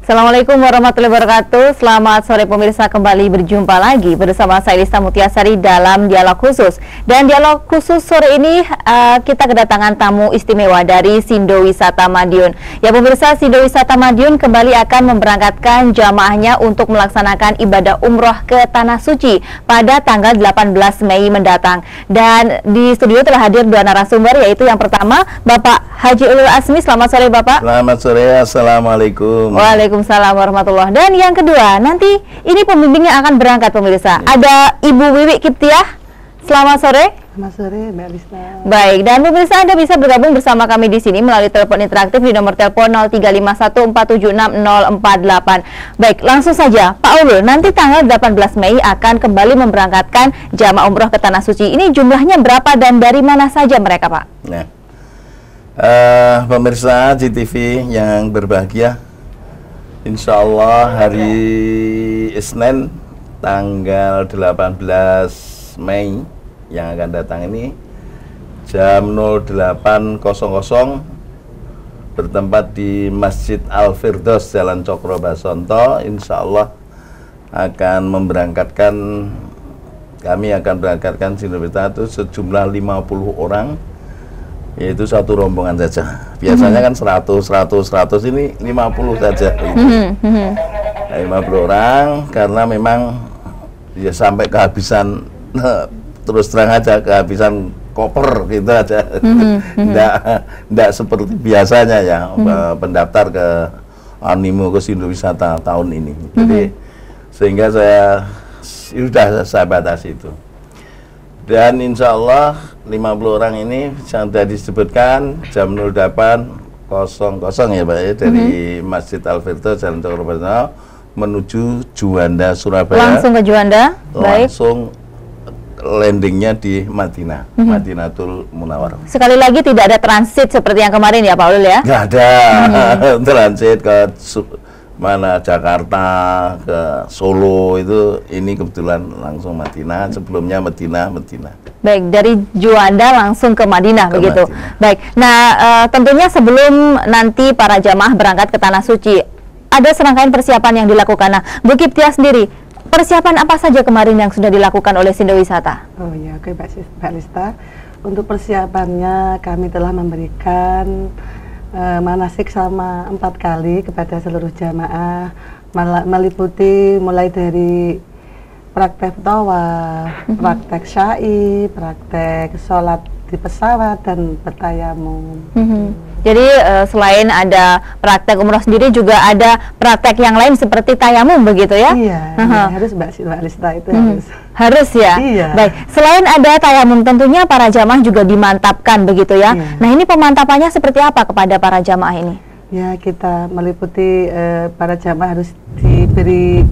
Assalamualaikum warahmatullahi wabarakatuh. Selamat sore pemirsa, kembali berjumpa lagi bersama saya Lista Mutiasari dalam Dialog Khusus. Dan Dialog Khusus sore ini kita kedatangan tamu istimewa dari Sindo Wisata Madiun. Ya pemirsa, Sindo Wisata Madiun kembali akan memberangkatkan jamaahnya untuk melaksanakan ibadah umroh ke Tanah Suci pada tanggal 18 Mei mendatang. Dan di studio telah hadir dua narasumber, yaitu yang pertama Bapak Haji Ulul Asmi. Selamat sore Bapak. Selamat sore, Assalamualaikum. Waalaikumsalam warahmatullahi. Dan yang kedua, nanti ini pembimbingnya akan berangkat pemirsa. Ada Ibu Wiwi Kiptiah. Selamat sore. Selamat sore Mbak Lista. Baik, dan pemirsa Anda bisa bergabung bersama kami di sini melalui telepon interaktif di nomor telepon 0351476048. Baik, langsung saja Pak Ulul, nanti tanggal 18 Mei akan kembali memberangkatkan jamaah umroh ke Tanah Suci. Ini jumlahnya berapa dan dari mana saja mereka, Pak? Nah, pemirsa GTV yang berbahagia, insya Allah hari Isnin tanggal 18 Mei yang akan datang ini jam 08.00 bertempat di Masjid Al-Firdaus Jalan Cokro-Basonto. Insya Allah kami akan berangkatkan Sindo Wisata itu sejumlah 50 orang, yaitu satu rombongan saja. Biasanya kan 100 ini 50 saja gitu. 50 orang, karena memang ya sampai kehabisan terus terang aja, kehabisan koper gitu aja. Nggak seperti biasanya ya pendaftar ke animo ke Sindo Wisata tahun ini. Jadi sehingga saya batasi itu. Dan insya Allah 50 orang ini sudah disebutkan jam 08.00 ya Pak ya, dari Masjid Al-Firdaus Jalan Cokro-Basonto menuju Juanda, Surabaya. Langsung ke Juanda? Langsung landingnya di Madinah, Madinatul Munawwarah. Sekali lagi tidak ada transit seperti yang kemarin ya Pak Ulul ya? Nggak ada transit ke Jakarta, ke Solo, itu ini kebetulan langsung Madinah, sebelumnya Madinah. Baik, dari Juanda langsung ke Madinah begitu. Madinah. Baik, nah tentunya sebelum nanti para jamaah berangkat ke Tanah Suci, ada serangkaian persiapan yang dilakukan. Nah, Bu Kiptiah sendiri, persiapan apa saja kemarin yang sudah dilakukan oleh Sindo Wisata? Oh ya, oke Mbak Lista. Untuk persiapannya kami telah memberikan manasik selama 4 kali kepada seluruh jamaah, meliputi mulai dari praktek tawaf, praktek syai, praktek sholat di pesawat, dan bertayamum. Jadi selain ada praktek umroh sendiri, juga ada praktek yang lain seperti tayamum begitu ya? Iya, harus Mbak Lista, itu harus ya? Iya. Baik, selain ada tayamum tentunya para jamaah juga dimantapkan begitu ya? Iya. Nah ini pemantapannya seperti apa kepada para jamaah ini? Ya, kita meliputi para jamaah harus diberi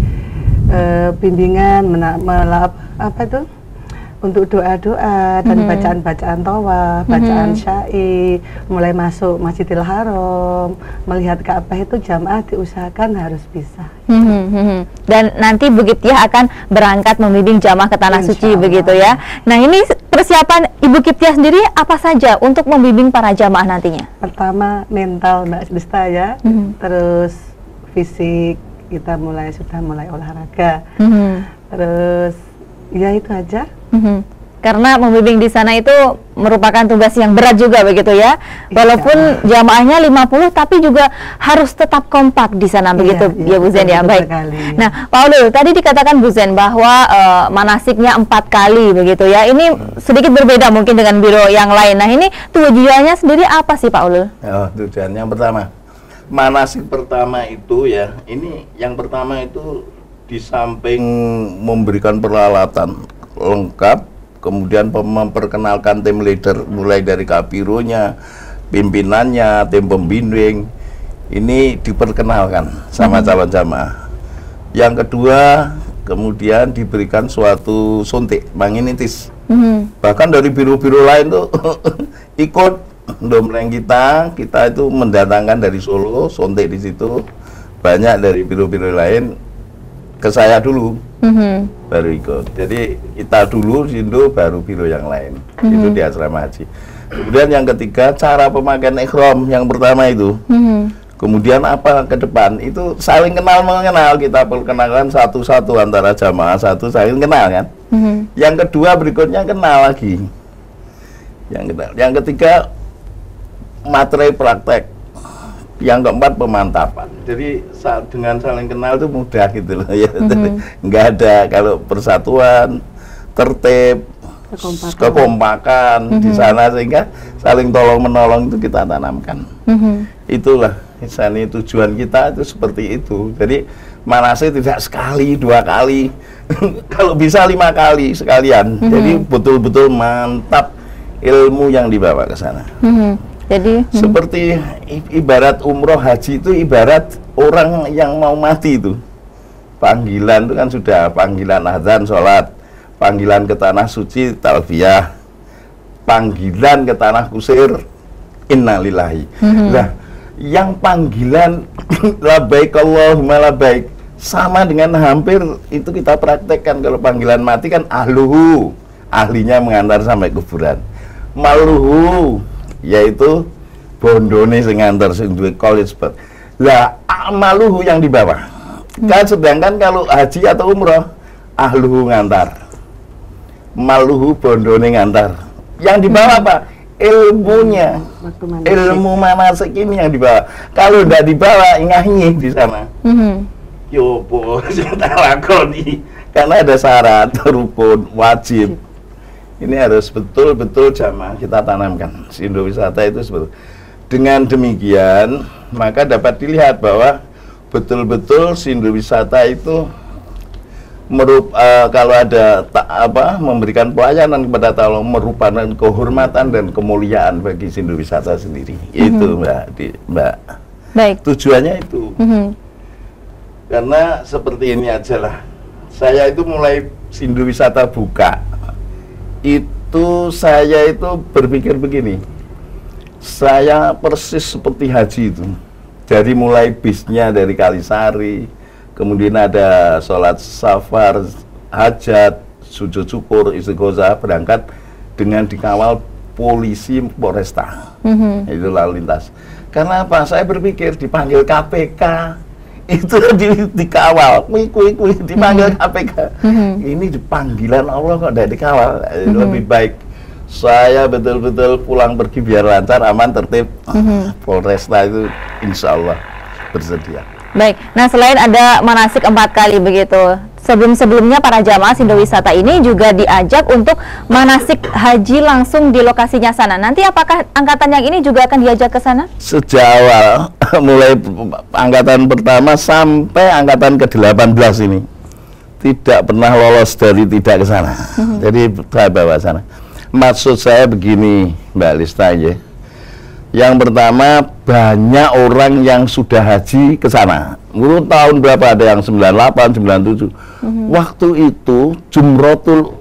bimbingan untuk doa-doa dan bacaan-bacaan tawaf, bacaan syai, mulai masuk Masjidil Haram, melihat Ka'bah itu jamaah diusahakan harus bisa. Dan nanti Bu Kiptiah akan berangkat membimbing jamaah ke Tanah Suci begitu ya. Nah ini persiapan Ibu Kiptiah sendiri apa saja untuk membimbing para jamaah nantinya? Pertama mental Mbak Lista ya, terus fisik, kita sudah mulai olahraga, terus ya itu aja. Karena membimbing di sana itu merupakan tugas yang berat juga begitu ya. Walaupun jamaahnya 50 tapi juga harus tetap kompak di sana begitu ya Bu Zen ya. Baik. Nah Pak Ulul, tadi dikatakan Bu Zen bahwa manasiknya 4 kali begitu ya. Ini sedikit berbeda mungkin dengan biro yang lain. Nah ini tujuannya sendiri apa sih Pak Ulul? Tujuan yang pertama, manasik pertama itu ya, ini yang pertama itu di samping memberikan peralatan lengkap, kemudian memperkenalkan tim leader mulai dari kabironya, pimpinannya, tim pembimbing, ini diperkenalkan sama calon jamaah. Yang kedua, kemudian diberikan suatu suntik manginitis. Bahkan dari biro-biro lain tuh ikut dompleng kita itu mendatangkan dari Solo, suntik di situ. Banyak dari biro-biro lain ke saya dulu, baru ikut. Jadi kita dulu Sindo, baru biro yang lain. Itu di asrama haji. Kemudian yang ketiga, cara pemakaian ihram yang pertama itu Kemudian apa ke depan itu saling kenal mengenal, kita perkenalkan satu-satu antara jamaah satu saling kenal kan. Yang kedua berikutnya kenal lagi. Yang ketiga materi praktek. Yang keempat pemantapan. Jadi dengan saling kenal itu mudah gitu loh ya. Nggak ada kalau persatuan, tertib, kekompakan di sana sehingga saling tolong menolong itu kita tanamkan. Itulah misalnya tujuan kita itu seperti itu. Jadi manasik tidak sekali, 2 kali, kalau bisa 5 kali sekalian. Jadi betul-betul mantap ilmu yang dibawa ke sana. Jadi seperti ibarat umroh haji itu ibarat orang yang mau mati itu. Panggilan itu kan sudah panggilan azan sholat, panggilan ke tanah suci talbiyah, panggilan ke tanah kusir innalillahi. Nah, yang panggilan labbaik Allahumma labbaik sama dengan hampir itu kita praktekkan. Kalau panggilan mati kan ahluhu, ahlinya mengantar sampai kuburan. Maluhu yaitu bondone sing ngantar sing duwe college spot. Lah amaluhu yang di bawah. Kan sedangkan kalau haji atau umroh ahluhu ngantar. Maluhu bondone ngantar. Yang di bawah apa? Ilmunya. Ilmu manasik ini yang dibawa. Kalau tidak dibawa ngahnyih di sana. Yo po sing tak lakoni. Karena ada syarat, rukun, wajib. Ini harus betul-betul jamaah kita tanamkan. Sindo wisata itu sebetulnya. Dengan demikian, maka dapat dilihat bahwa betul-betul Sindo wisata itu kalau ada memberikan pelayanan kepada Allah merupakan kehormatan dan kemuliaan bagi Sindo wisata sendiri. Itu Mbak. Baik. Tujuannya itu. Karena seperti ini aja lah. Saya itu mulai Sindo wisata buka. Itu saya itu berpikir begini, saya persis seperti haji itu. Jadi mulai bisnya dari Kalisari, kemudian ada sholat safar, hajat, sujud syukur, istighosah, berangkat dengan dikawal polisi Polresta. Itu lalu lintas. Karena apa? Saya berpikir dipanggil KPK itu dikawal, kui dipanggil KPK. Ini dipanggilan Allah kok tidak dikawal. Lebih baik saya betul-betul pulang pergi biar lancar, aman, tertib. Polresta itu insya Allah bersedia. Baik, nah selain ada manasik 4 kali begitu, sebelum-sebelumnya para jamaah Sindo wisata ini juga diajak untuk manasik haji langsung di lokasinya sana. Nanti apakah angkatan yang ini juga akan diajak ke sana? Sejak awal, mulai angkatan pertama sampai angkatan ke-18 ini tidak pernah lolos dari tidak ke sana. Jadi saya bawa sana. Maksud saya begini, Mbak Lista ya. Yang pertama, banyak orang yang sudah haji ke sana. Menurut tahun berapa, ada yang 98, 97. Waktu itu Jumrotul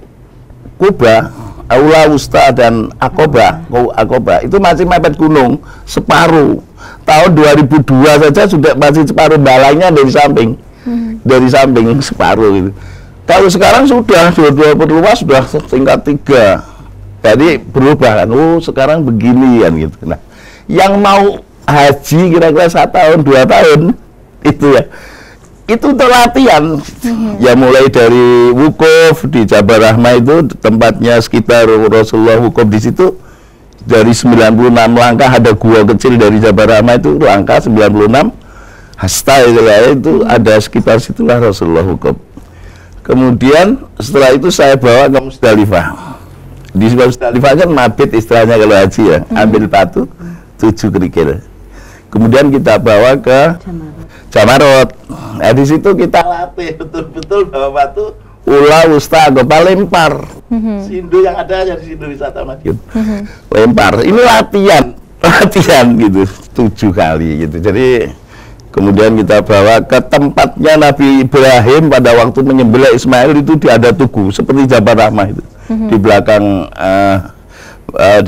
Kuba, Aula Wusta dan Akoba itu masih mepet gunung separuh. Tahun 2002 saja sudah masih separuh, balainya dari samping. Dari samping separuh itu. Kalau sekarang sudah 20 luas sudah tingkat 3. Jadi berubah kan. Oh, sekarang begini kan gitu. Nah, yang mau haji kira-kira 1 tahun 2 tahun itu ya, itu untuk latihan. Ya mulai dari wukuf di Jabal Rahmah itu tempatnya sekitar Rasulullah wukuf di situ dari 96 langkah, ada gua kecil dari Jabal Rahmah itu langkah 96 hasta itu ada sekitar situlah Rasulullah wukuf. Kemudian setelah itu saya bawa ke Musdalifah. Di Musdalifah kan mabit istilahnya kalau haji ya, ambil batu 7 kerikil. Kemudian kita bawa ke Jamarot. Nah, di situ kita latih betul-betul bawa batu, ula, wusta, gopa, lempar. Sindo yang ada aja di Sindo wisata Madiun. Lempar. Ini latihan gitu 7 kali gitu. Jadi kemudian kita bawa ke tempatnya Nabi Ibrahim pada waktu menyembelih Ismail itu ada tugu seperti Jabal Rahmah itu. Di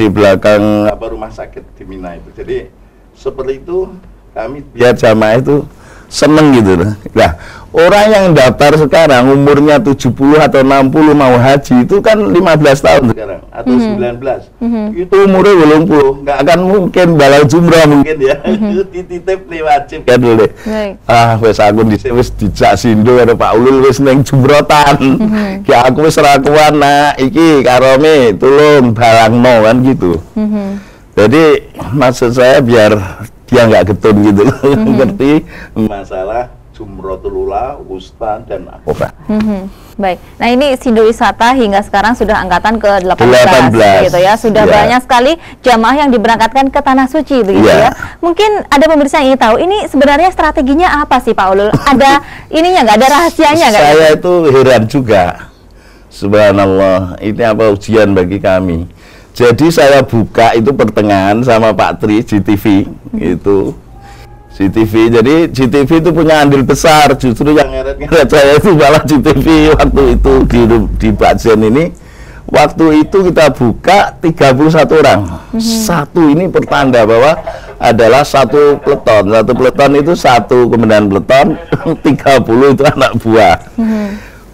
belakang rumah sakit di Mina itu. Jadi seperti itu kami biar jamaah itu seneng gitu. Nah, Orang yang daftar sekarang umurnya 70 atau 60 mau haji itu kan 15 tahun sekarang atau 19. Itu umurnya belum 10, nggak akan mungkin balal jumrah mungkin ya. Dititip nih wajib kan dulu. Wes aku wis dijak sindo karo Pak Ulul wis ning jumrotan. Ki aku wis rakuan nak iki karome tulung balangno kan gitu. Jadi maksud saya biar dia nggak getun gitu. Ngerti masalah Jumrotul Ula, Wusta, dan Akobah. Baik, nah ini Sindo Wisata hingga sekarang sudah angkatan ke-18 gitu ya. Sudah banyak sekali jamaah yang diberangkatkan ke Tanah Suci begitu ya. Mungkin ada pemirsa yang ingin tahu, ini sebenarnya strateginya apa sih Pak Ulul? Ada ininya nggak? Ada rahasianya nggak? Saya itu heran juga. Subhanallah, ini apa ujian bagi kami. Jadi saya buka itu pertengahan sama Pak Tri GTV itu. GTV, jadi GTV itu punya andil besar, justru yang ngeret-ngeret saya itu malah GTV waktu itu di Bajen ini. Waktu itu kita buka 31 orang. Satu ini pertanda bahwa adalah satu peleton. Satu peleton itu satu komandan peleton, 30 itu anak buah.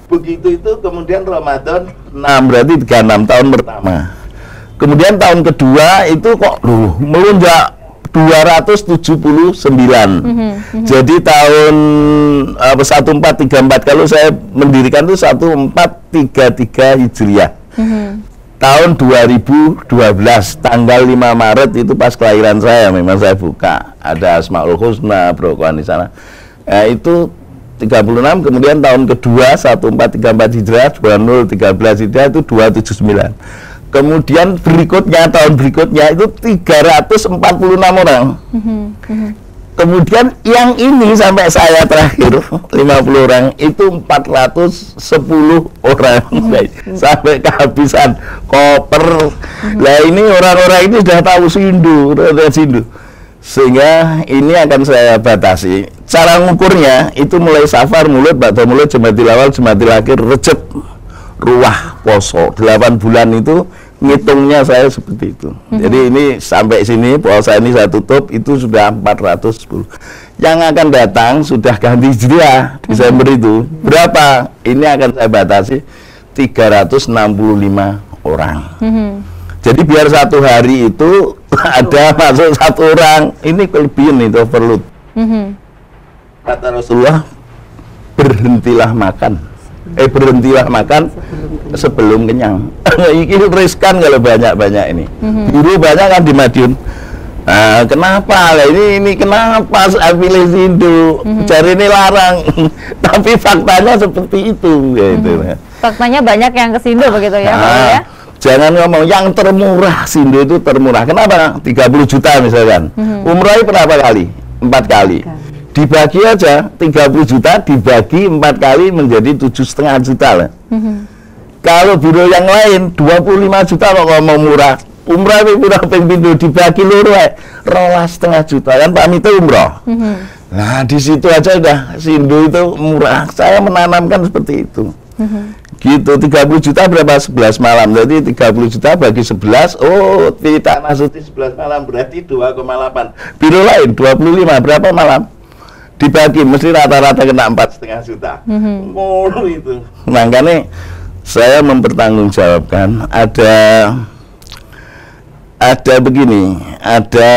Begitu itu kemudian Ramadan 6, berarti 36 tahun pertama. Kemudian tahun kedua itu kok melonjak 279. Jadi tahun 1434 kalau saya mendirikan itu 1433 Hijriah. Tahun 2012 tanggal 5 Maret itu pas kelahiran saya memang saya buka. Ada Asmaul Husna, Brokoan di sana. Itu 36, kemudian tahun kedua 1434 Hijriah, 2013 Hijriah itu 279. Kemudian berikutnya, tahun berikutnya itu 346 orang. Kemudian yang ini sampai saya terakhir 50 orang itu 410 orang. Sampai kehabisan koper. Nah ini orang-orang ini sudah tahu Sindu, sehingga ini akan saya batasi. Cara ngukurnya itu mulai Safar, Mulud, Ba'da Mulud, Jumadil Awal, Jumadil Akhir, Rejab, Ruwah, Poso 8 bulan itu ngitungnya saya seperti itu. Jadi ini sampai sini puasa ini saya tutup itu sudah 410. Yang akan datang sudah ganti Hijriah Desember itu berapa? Ini akan saya batasi 365 orang. Jadi biar satu hari itu ada masuk satu orang. Ini kelebihan itu overload. Kata Rasulullah, berhentilah makan sebelum kenyang. Ini riskan kalau banyak-banyak ini. Dulu banyak kan di Madiun. Nah, kenapa? Ini kenapa saya pilih Sindu? Cari ini larang. Tapi faktanya seperti itu. Gitu. Faktanya banyak yang ke Sindu begitu ya, Pak ya? Jangan ngomong yang termurah, Sindu itu termurah. Kenapa? 30 juta misalkan. Umroh berapa kali? 4 kali. Dibagi aja 30 juta dibagi 4 kali menjadi 7,5 juta lah. Kalau biro yang lain 25 juta kok ngomong murah. Umrah itu murah pindu dibagi loro 2,5 juta kan Pak Mito umroh. Nah di situ aja udah Sindu itu murah. Saya menanamkan seperti itu. Gitu 30 juta berapa 11 malam. Jadi 30 juta bagi 11. Oh tidak nasuti 11 malam berarti 2,8. Biro lain 25 berapa malam? Dibagi mesti rata-rata kena 4,5 juta. Mulu itu. Makanya saya mempertanggungjawabkan ada begini, ada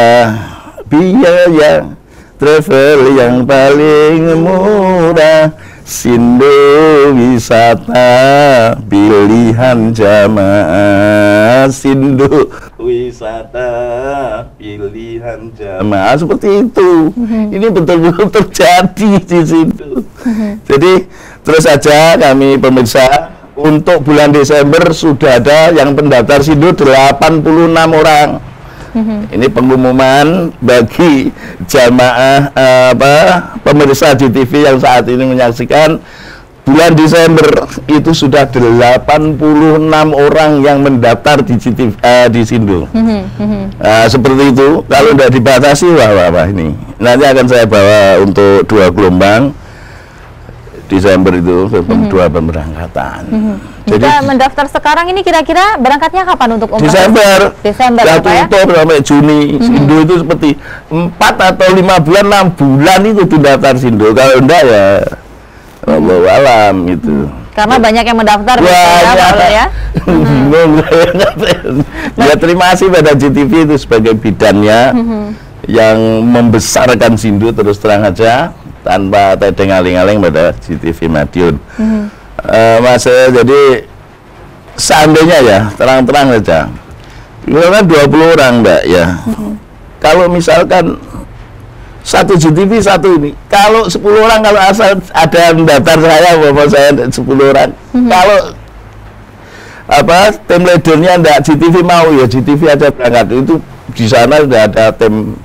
biaya travel yang paling murah, Sindu Wisata pilihan jamaah, Sindu Wisata pilihan jamaah, seperti itu. Ini betul-betul terjadi di situ. Jadi terus saja kami pemirsa, untuk bulan Desember sudah ada yang pendaftar Sindu 86 orang. Ini pengumuman bagi jamaah pemirsa GTV yang saat ini menyaksikan. Bulan Desember itu sudah 86 orang yang mendaftar di Sindu. Seperti itu. Kalau tidak dibatasi, wah ini. Nanti akan saya bawa untuk 2 gelombang Desember itu 2 pemberangkatan. Jadi kita mendaftar sekarang ini kira-kira berangkatnya kapan untuk umroh? Desember ya, Pak ya? Sampai Juni. Sindu itu seperti 4 atau 5 bulan, 6 bulan itu daftar Sindu. Kalau enggak ya Wallahu alam itu. Karena banyak yang mendaftar ya. Ya terima kasih pada GTV itu sebagai bidannya yang membesarkan Sindo, terus terang aja tanpa tedeng aling-aling pada GTV Madiun. Mas, jadi seandainya ya terang-terang saja, kan 20 orang Mbak ya. Kalau misalkan satu GTV satu ini, kalau 10 orang, kalau asal ada daftar saya, bapak saya 10 orang, kalau tim leadernya enggak GTV mau, ya GTV aja berangkat. Itu di sana sudah ada tim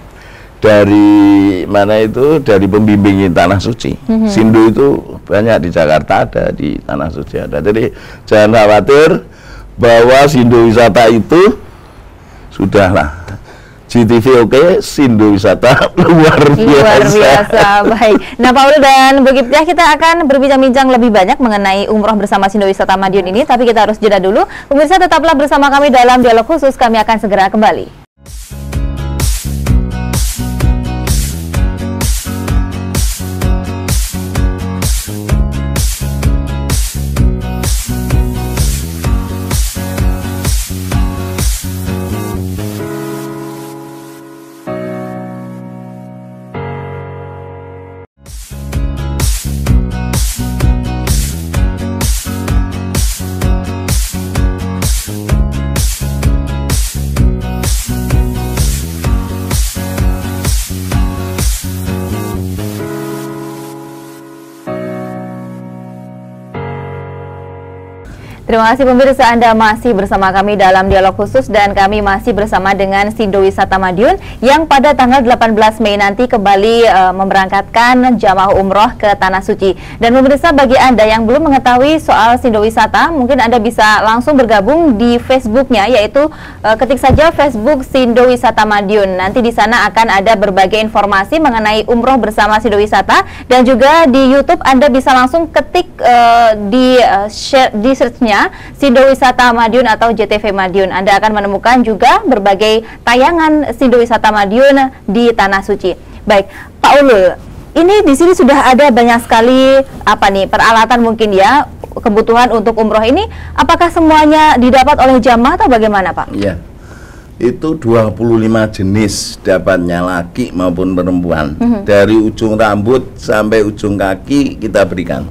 dari mana itu, dari pembimbing Tanah Suci. Sindo itu banyak di Jakarta ada, di Tanah Suci ada. Jadi jangan khawatir bahwa Sindo wisata itu sudahlah. GTV oke, Sindo wisata luar biasa. Baik. Nah, Pak Ulul dan Bu Kiptiah, kita akan berbincang-bincang lebih banyak mengenai umroh bersama Sindo Wisata Madiun ini, tapi kita harus jeda dulu. Pemirsa, tetaplah bersama kami dalam dialog khusus. Kami akan segera kembali. Terima kasih pemirsa, Anda masih bersama kami dalam dialog khusus dan kami masih bersama dengan Sindo Wisata Madiun yang pada tanggal 18 Mei nanti kembali memberangkatkan jamaah umroh ke Tanah Suci. Dan pemirsa, bagi Anda yang belum mengetahui soal Sindo Wisata, mungkin Anda bisa langsung bergabung di Facebooknya, yaitu ketik saja Facebook Sindo Wisata Madiun. Nanti di sana akan ada berbagai informasi mengenai umroh bersama Sindo Wisata, dan juga di YouTube Anda bisa langsung ketik di search-nya Sindo Wisata Madiun atau JTV Madiun. Anda akan menemukan juga berbagai tayangan Sindo Wisata Madiun di Tanah Suci. Baik, Pak Ulul, ini di sini sudah ada banyak sekali peralatan mungkin ya, kebutuhan untuk umroh ini. Apakah semuanya didapat oleh jamaah atau bagaimana, Pak? Iya. Itu 25 jenis dapatnya, laki maupun perempuan. Dari ujung rambut sampai ujung kaki kita berikan.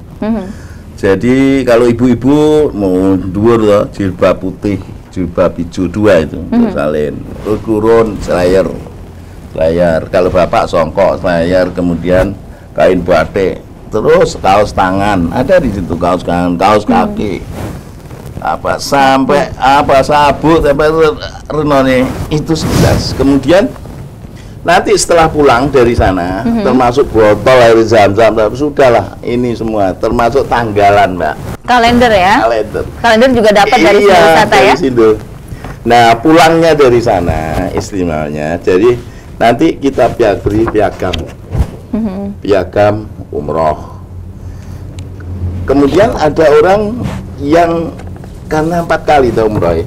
Jadi kalau ibu-ibu mau dhuwur loh, jilbab putih, jilbab hijau 2 itu, salin, terus kurun, selayar. Kalau bapak songkok, selayar, kemudian kain batik, terus kaos tangan, ada di situ kaos tangan, kaos kaki, sampai sabut, sampai renone itu 11. Kemudian nanti setelah pulang dari sana, termasuk botol air zam-zam, sudahlah ini semua, termasuk tanggalan, Mbak. Kalender ya? Kalender juga dapat dari Sindo Wisata ya? Sindo. Nah, pulangnya dari sana, istimewanya, jadi nanti kita beri piagam, piagam umroh. Kemudian ada orang yang karena 4 kali tahu umroh,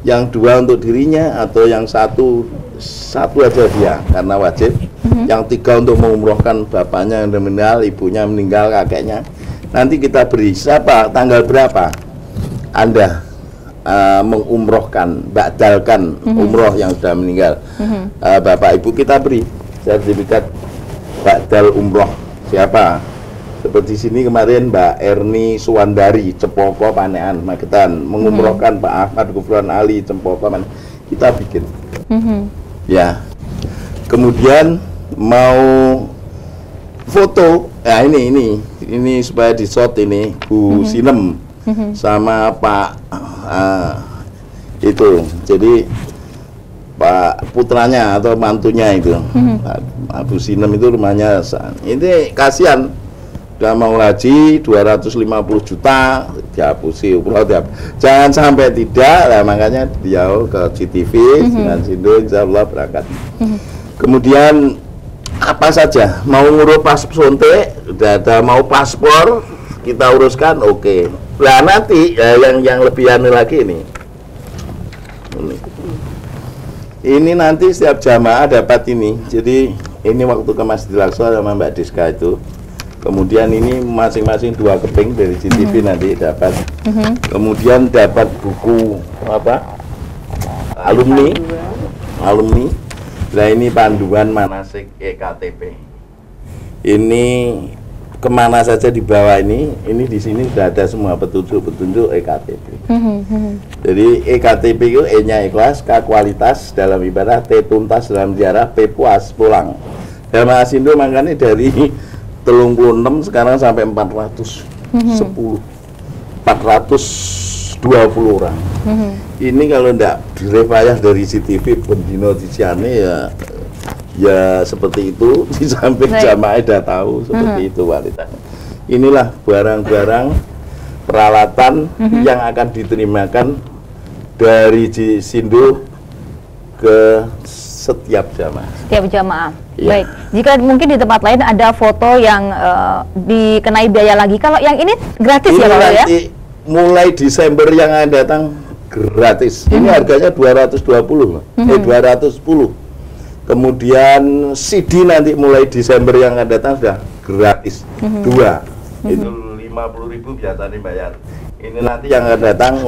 yang 2 untuk dirinya atau yang satu aja dia karena wajib, yang 3 untuk mengumrohkan bapaknya yang meninggal, ibunya meninggal, kakeknya. Nanti kita beri siapa, tanggal berapa Anda mengumrohkan, badalkan umroh yang sudah meninggal, bapak ibu, kita beri sertifikat badal umroh siapa. Seperti sini kemarin Mbak Erni Suwandari, Cepoko Panean, Magetan, mengumrohkan Pak Ahmad Gufron Ali, Cepoko Panean, kita bikin. Ya, kemudian mau foto, ya ini supaya di shot ini Bu Sinem sama Pak itu, jadi Pak putranya atau mantunya itu, Pak Bu Sinem itu rumahnya, ini kasihan, udah mau haji 250 juta dihapusi umroh, jangan sampai tidak lah, makanya dia ke GTV dengan Sindo, insya Allah berangkat. Kemudian apa saja mau ngurus paspor, mau paspor kita uruskan, oke. Nah nanti yang lebih aneh lagi ini nanti setiap jamaah dapat ini. Jadi ini waktu ke Masjidil Aqsa sama Mbak Diska itu Kemudian ini masing-masing 2 keping dari CTV nanti dapat. Kemudian dapat buku apa? Alumni. Nah ini panduan manasik EKTP. Ini kemana saja di bawah ini di sini sudah ada semua petunjuk EKTP. Jadi EKTP itu E-nya ikhlas, K kualitas dalam ibadah, T tuntas dalam ziarah, P puas pulang. Jamaah Sindo makanya dari 36 sekarang sampai 420 orang. Ini kalau ndak direvayah dari CTV bendino disiane ya seperti itu. Di samping jamaah sudah tahu seperti itu kualitasnya. Inilah barang-barang peralatan yang akan diterimakan dari Sindo ke setiap jamaah. Setiap jamaah. Ya. Baik. Jika mungkin di tempat lain ada foto yang dikenai biaya lagi. Kalau yang ini gratis ini ya Pak ya? Mulai Desember yang akan datang gratis. Ini harganya 220, 210. Kemudian CD nanti mulai Desember yang akan datang sudah gratis. 2. Itu 50.000 biasanya bayar. Ini nanti yang akan datang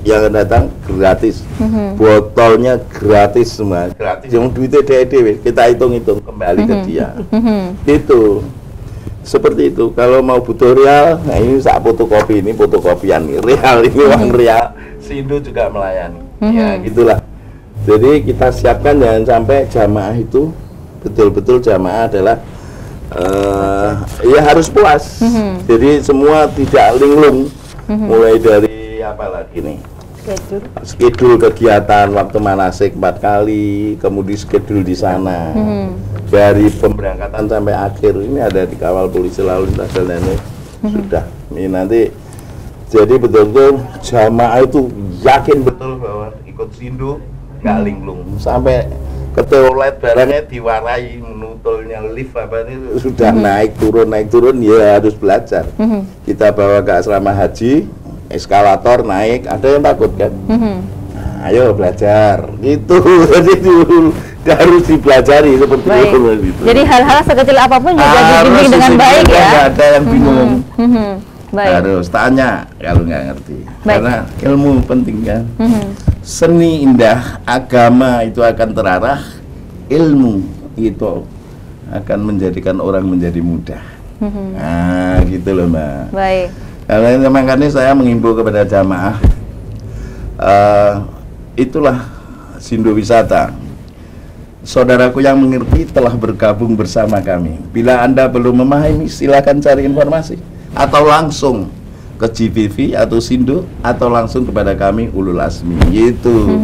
yang akan datang gratis. Botolnya gratis semua, gratis. Yang duitnya dewe kita hitung-hitung kembali ke dia. Itu seperti itu. Kalau mau butuh real, nah ini saat fotokopi, ini fotokopian nih. Real ini uang real. Sindo juga melayani. Ya gitulah. Jadi kita siapkan jangan sampai jamaah itu betul-betul jamaah adalah ya harus puas. Jadi semua tidak linglung. Mulai dari apa lagi nih? Schedule kegiatan waktu manasik 4 kali, kemudian schedule di sana. Dari pemberangkatan sampai akhir ini ada dikawal polisi lalu lintas dan lain-lain. Sudah. Ini nanti jadi betul-betul jamaah itu yakin betul bahwa ikut Sindo nggak linglung sampai ke toilet barangnya diwarai, menutulnya lift apa ini sudah naik turun ya harus belajar. Kita bawa ke asrama haji, eskalator naik, ada yang takut kan? Nah, ayo belajar gitu. Jadi harus dipelajari seperti itu. Jadi hal-hal sekecil apapun juga dibimbing dengan baik ya. Nggak ada yang bingung. Baik. Harus tanya kalau nggak ngerti. Baik. Karena ilmu penting kan. Seni indah, agama itu akan terarah, ilmu itu akan menjadikan orang menjadi mudah. Nah, gitu loh Mbak. Baik. Karena makanya saya mengimbau kepada jamaah, itulah Sindo Wisata. Saudaraku yang mengerti telah bergabung bersama kami. Bila Anda belum memahami, silakan cari informasi atau langsung ke GVV atau Sindo atau langsung kepada kami Ulul Azmi gitu.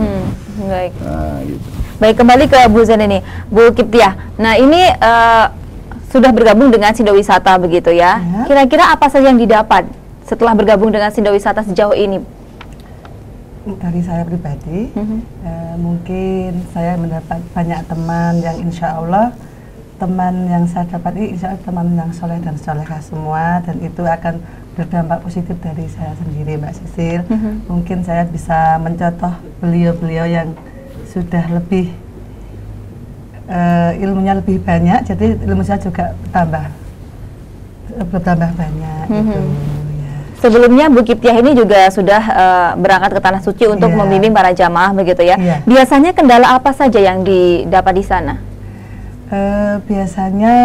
Baik. Nah, gitu. Baik, kembali ke Bu Zen ini, Bu Kiptiah. Nah ini sudah bergabung dengan Sindo Wisata begitu ya. Kira-kira apa saja yang didapat setelah bergabung dengan Sindo Wisata sejauh ini? Dari saya pribadi, mungkin saya mendapat banyak teman yang insya Allah teman yang saya dapat ini insya Allah teman yang soleh dan solehah semua, dan itu akan berdampak positif dari saya sendiri Mbak Sisil. Mungkin saya bisa mencontoh beliau-beliau yang sudah lebih ilmunya lebih banyak, jadi ilmu saya juga bertambah banyak gitu. Sebelumnya Bu Kiptiah ini juga sudah berangkat ke Tanah Suci untuk membimbing para jamaah begitu ya. Biasanya kendala apa saja yang didapat di sana? Biasanya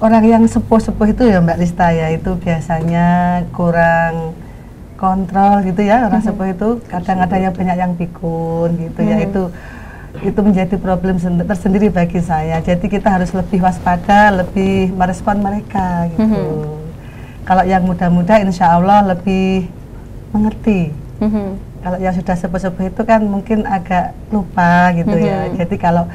orang yang sepuh-sepuh itu ya Mbak Lista ya, itu biasanya kurang kontrol gitu ya. Orang sepuh itu kadang-kadang banyak yang pikun gitu ya, itu menjadi problem tersendiri bagi saya. Jadi kita harus lebih waspada, lebih merespon mereka gitu. Kalau yang muda-muda insya Allah lebih mengerti. Kalau yang sudah sepuh-sepuh itu kan mungkin agak lupa gitu ya. Jadi kalau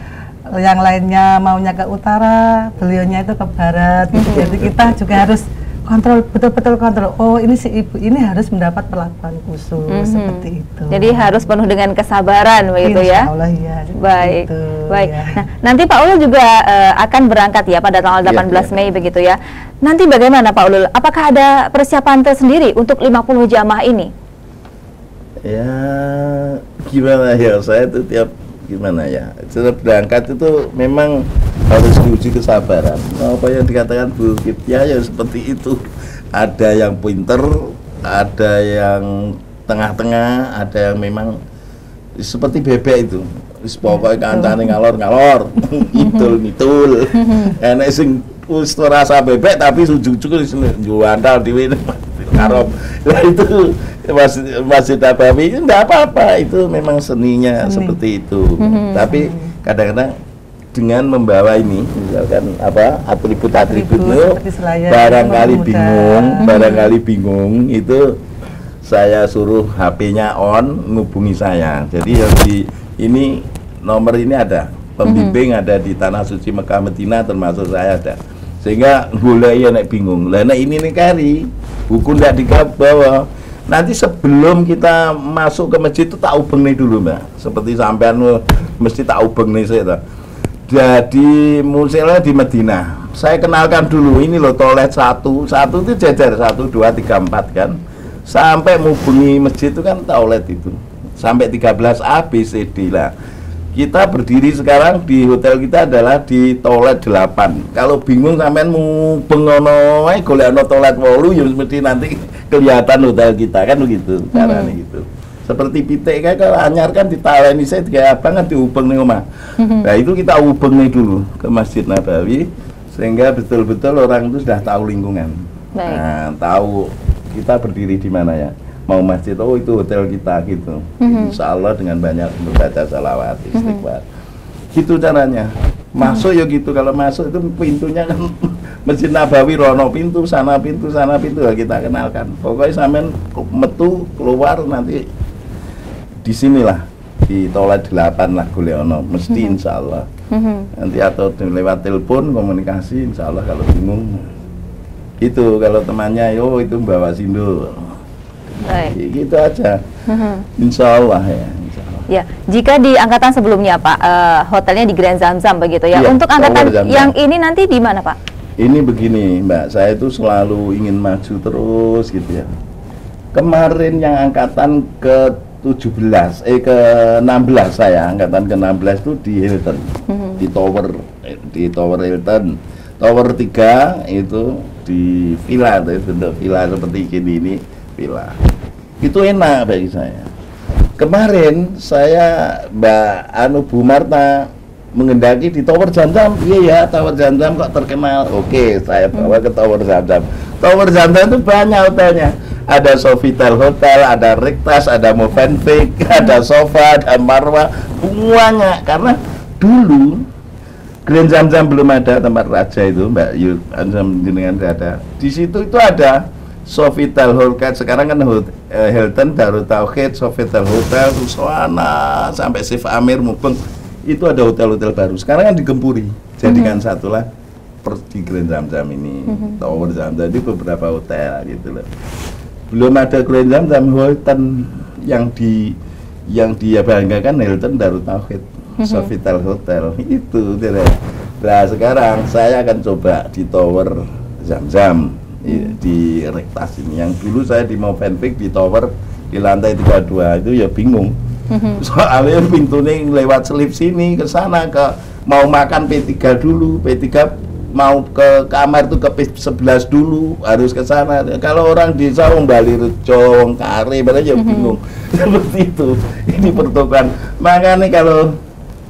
yang lainnya maunya ke utara, beliaunya itu ke barat gitu. Jadi kita juga harus kontrol, betul-betul kontrol. Oh ini si ibu ini harus mendapat perlakuan khusus seperti itu. Jadi harus penuh dengan kesabaran begitu ya. Insya Allah ya. Baik, gitu, baik. Ya. Nah, nanti Pak Ulul juga akan berangkat ya pada tanggal 18 Mei begitu ya. Nanti bagaimana Pak Ulul? Apakah ada persiapan tersendiri untuk 50 jamaah ini? Ya gimana ya, saya itu tiap gimana ya, setelah berangkat itu memang harus diuji kesabaran. Apa yang dikatakan Bu Kiptia ya seperti itu. Ada yang pinter, ada yang tengah-tengah, ada yang memang seperti bebek itu. Pokoknya kancane ngalor-ngalor, itul-itul. Enek sing wis rasa bebek tapi ujug-ujug juandal dhewe karop. Nah itu Masjid Nabawi enggak apa-apa, itu memang seninya seperti itu. Tapi kadang-kadang dengan membawa ini misalkan apa atribut-atribut barangkali bingung itu saya suruh HP-nya on ngubungi saya. Jadi yang di ini nomor ini ada pembimbing ada di Tanah Suci Mekah Medina termasuk saya ada, sehingga boleh ya nek bingung lah ini nih kari buku ndak dibawa. Nanti sebelum kita masuk ke masjid itu tak ubeng nih dulu Mbak, seperti sampean mesti tak ubeng nih saya. Jadi museumnya di Medina, saya kenalkan dulu ini loh toilet satu itu jajar 1, 2, 3, 4 kan, sampai menghubungi masjid itu kan toilet itu sampai 13 A, B, C, D lah. Kita berdiri sekarang di hotel kita adalah di toilet 8. Kalau bingung sampean mau bengono ae golekno toilet 8 ya mesti nanti kelihatan hotel kita kan begitu caranya gitu. Seperti pitik kayak kalau anyar kan ditaleni saya kayak abang kan diubeng nih omah. Nah itu kita ubeng nih dulu ke Masjid Nabawi sehingga betul-betul orang itu sudah tahu lingkungan. Nah, tahu kita berdiri di mana ya. Mau masjid, oh itu hotel kita gitu. Insya Allah dengan banyak membaca salawat, istighfar. Gitu caranya. Masuk ya gitu, kalau masuk itu pintunya kan Masjid Nabawi rono pintu sana ya kita kenalkan. Pokoknya sampean metu keluar nanti di sinilah di toilet 8 lah golek mesti insya Allah. Nanti atau lewat telepon komunikasi insya Allah kalau bingung. Itu kalau temannya yo itu bawa sindul. Gitu aja. Insya Allah ya. Ya, jika di angkatan sebelumnya Pak, hotelnya di Grand Zamzam begitu ya. Untuk angkatan yang ini nanti di mana Pak? Ini begini Mbak, saya itu selalu ingin maju terus gitu ya. Kemarin yang angkatan ke-17, ke-16 saya, angkatan ke-16 itu di Hilton, di Tower Hilton. Tower 3 itu di villa, bentuk villa seperti ini villa. Itu enak bagi saya. Kemarin saya Mbak Bu Marta mengendaki di Tower Zamzam. Iya ya, Tower Zamzam kok terkenal. Oke, saya bawa ke Tower Zamzam. Tower Zamzam itu banyak hotelnya. Ada Sofitel Hotel, ada Riktas, ada Movenpick, ada Sofa, ada Marwah, semuanya. Karena dulu Grand Zamzam belum ada, tempat raja itu Mbak Yu jenengan ada. Di situ itu ada Sofitel Hotel, sekarang kan Hilton, Darut Tauhid, Sofitel Hotel, Ruswana, sampai Sif Amir, Mubeng, itu ada hotel-hotel baru. Sekarang kan digempuri, jadikan satulah di Grand Zamzam ini, Tower Zamzam itu beberapa hotel gitu loh. Belum ada Grand Zamzam Hilton yang banggakan Hilton, Darut Tauhid, Sofitel Hotel itu. Nah sekarang saya akan coba di Tower Zamzam. Di Rektas ini yang dulu saya di Movenpick di tower di lantai 32 itu ya bingung soalnya pintunya lewat selip sini ke sana ke mau makan P3 dulu, P3 mau ke kamar itu ke P11 dulu harus ke sana. Kalau orang desa Bali Rejo, Kare ya bingung seperti itu. Ini pertukaran, makanya kalau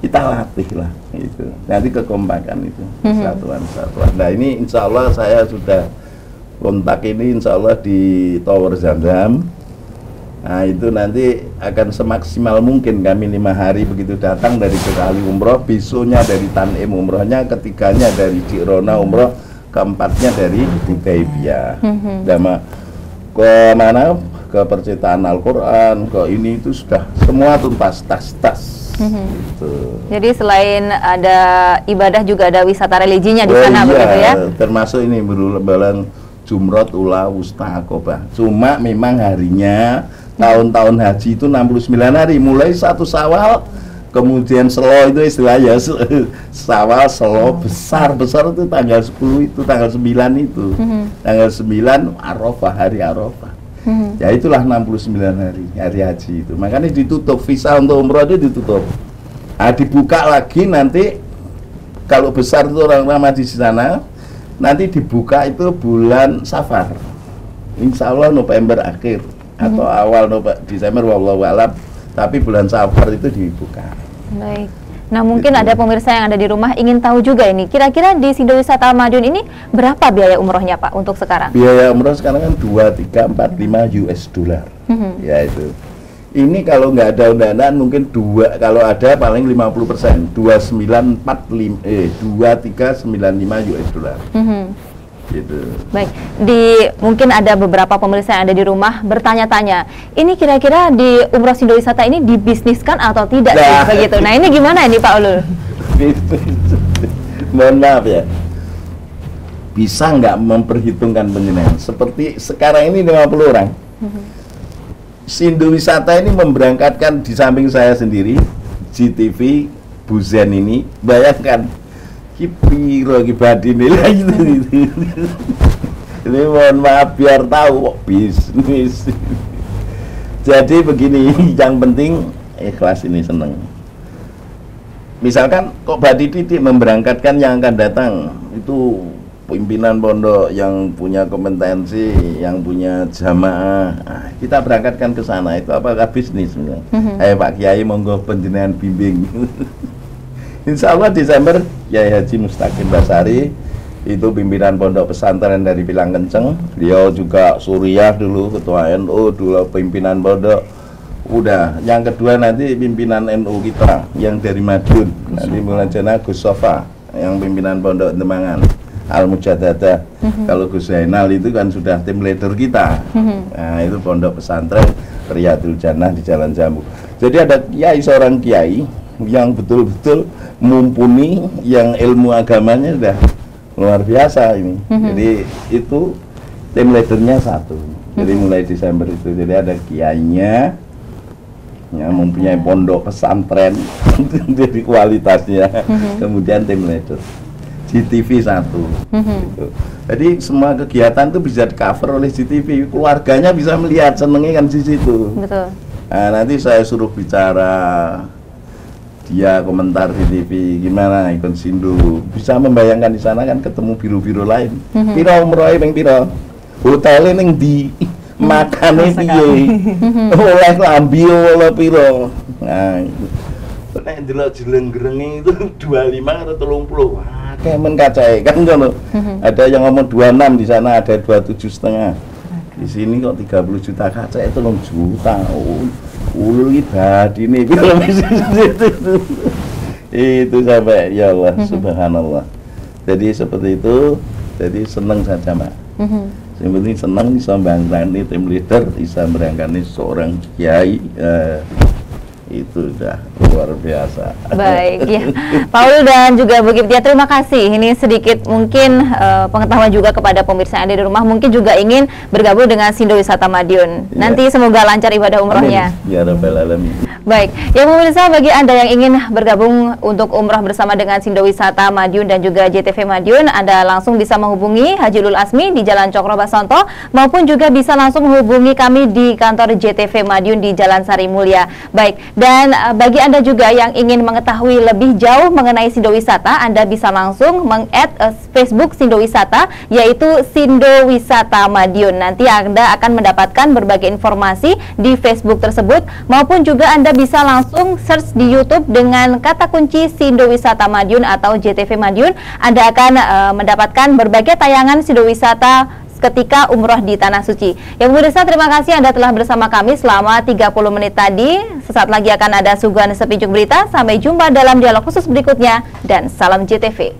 kita latih lah itu nanti kekompakan itu satuan. Nah ini insya Allah saya sudah kontak ini insya Allah di Tower Zamzam. Nah itu nanti akan semaksimal mungkin kami 5 hari begitu datang dari sekali umroh, besoknya dari Tanim umrohnya, ketiganya dari Jirona umroh, keempatnya dari Hudaybiyah. Dama ke mana? Ke percetakan Al-Quran, ke ini itu sudah semua tuntas tas. Gitu. Jadi selain ada ibadah juga ada wisata religinya di sana begitu ya? Termasuk ini berbulan Jumrot, Ula, Wusta, Akobah. Cuma memang harinya tahun-tahun haji itu 69 hari, mulai 1 Syawal, kemudian Selo itu istilahnya Syawal, Selo, besar itu tanggal 10 itu, tanggal 9 itu. Tanggal 9 Arafah, hari Arafah. Ya itulah 69 hari haji itu. Makanya ditutup, visa untuk umroh itu ditutup. Nah, dibuka lagi nanti kalau besar itu orang di sana, nanti dibuka itu bulan Safar, insya Allah November akhir atau awal Desember, wallahu a'lam, tapi bulan Safar itu dibuka. Baik. Nah, mungkin ada pemirsa yang ada di rumah ingin tahu juga ini, kira-kira di Sindo Wisata Madiun ini berapa biaya umrohnya Pak untuk sekarang? Biaya umroh sekarang kan 2, 3, 4, 5 US dollar. Ya itu. Ini kalau nggak ada undangan mungkin kalau ada paling 50%, 2395 US dollar. Gitu. Baik, mungkin ada beberapa pemirsa yang ada di rumah bertanya-tanya, ini kira-kira di umroh Sindo Wisata ini dibisniskan atau tidak sih, begitu. Nah, ini gimana ini Pak Ulul? Mohon maaf ya, bisa nggak memperhitungkan penjenengan seperti sekarang ini 50 orang. Sindo Wisata ini memberangkatkan di samping saya sendiri, GTV, Buzen ini, bayangkan kipiro kibadi nilai gitu. Ini mohon maaf biar tahu kok bisnis. Jadi begini, yang penting ikhlas ini, seneng. Misalkan kok Badi Titik memberangkatkan yang akan datang itu pimpinan pondok yang punya kompetensi, yang punya jamaah, kita berangkatkan ke sana, itu apakah bisnis? Ayo Pak Kiai monggo panjenengan bimbing. Insya Allah Desember Kiai Haji Mustaqim Basari itu pimpinan pondok pesantren dari Pilang Kenceng, beliau juga Suriah dulu, ketua NU dulu, pimpinan pondok. Udah, yang kedua nanti pimpinan NU kita yang dari Madiun, nanti mulai jana Gus Sofa yang pimpinan pondok Demangan, Al Mujadadah. Kalau Gus Zainal itu kan sudah tim leader kita. Nah, itu pondok pesantren Riyadul Jannah di Jalan Jambu. Jadi ada kiai, seorang kiai yang betul-betul mumpuni, yang ilmu agamanya sudah luar biasa ini. Jadi itu tim leadernya satu. Jadi mulai Desember itu, jadi ada kiainya yang mempunyai pondok pesantren jadi kualitasnya, kemudian tim leader. GTV satu. Gitu. Jadi semua kegiatan itu bisa di cover oleh GTV, keluarganya bisa melihat, senengnya kan di situ. Betul. Nah, nanti saya suruh bicara, dia komentar di TV gimana ikut Sindo, bisa membayangkan di sana kan ketemu biru-biru lain. Piro umrohe ping piro? Hotele ning ndi? Makane piye? Oleh lambi oleh piro? Nah, nek ndelok jeleng-grenge itu 25 atau 30. Wah, kayak menkacae kan ngono. Ada yang ngomong 26 di sana, ada 27,5. Di sini kok 30 juta kaca itu 3 juta. Ulul ibadi ini itu sampai ya Allah, subhanallah. Jadi seperti itu, jadi senang saja Mbak. Yang penting senang bisa berangkatkan tim leader, bisa berangkatkan seorang kiai. Itu udah luar biasa. Baik ya, Paul dan juga Bu Kiptia, terima kasih. Ini sedikit mungkin pengetahuan juga kepada pemirsa yang ada di rumah, mungkin juga ingin bergabung dengan Sindo Wisata Madiun. Nanti semoga lancar ibadah umrohnya. Ya Rabbal Alamin. Baik, ya pemirsa, bagi Anda yang ingin bergabung untuk umrah bersama dengan Sindo Wisata Madiun dan juga JTV Madiun, Anda langsung bisa menghubungi Haji Ulul Asmi di Jalan Cokro Basonto, maupun juga bisa langsung menghubungi kami di kantor JTV Madiun di Jalan Sari Mulia. Baik, dan bagi Anda juga yang ingin mengetahui lebih jauh mengenai Sindo Wisata, Anda bisa langsung meng-add Facebook Sindo Wisata, yaitu Sindo Wisata Madiun. Nanti Anda akan mendapatkan berbagai informasi di Facebook tersebut, maupun juga Anda bisa langsung search di YouTube dengan kata kunci Sindo Wisata Madiun atau JTV Madiun. Anda akan mendapatkan berbagai tayangan Sindo Wisata ketika umroh di Tanah Suci. Ya pemirsa, terima kasih Anda telah bersama kami selama 30 menit tadi. Sesaat lagi akan ada suguhan sepijuk berita. Sampai jumpa dalam dialog khusus berikutnya, dan salam JTV.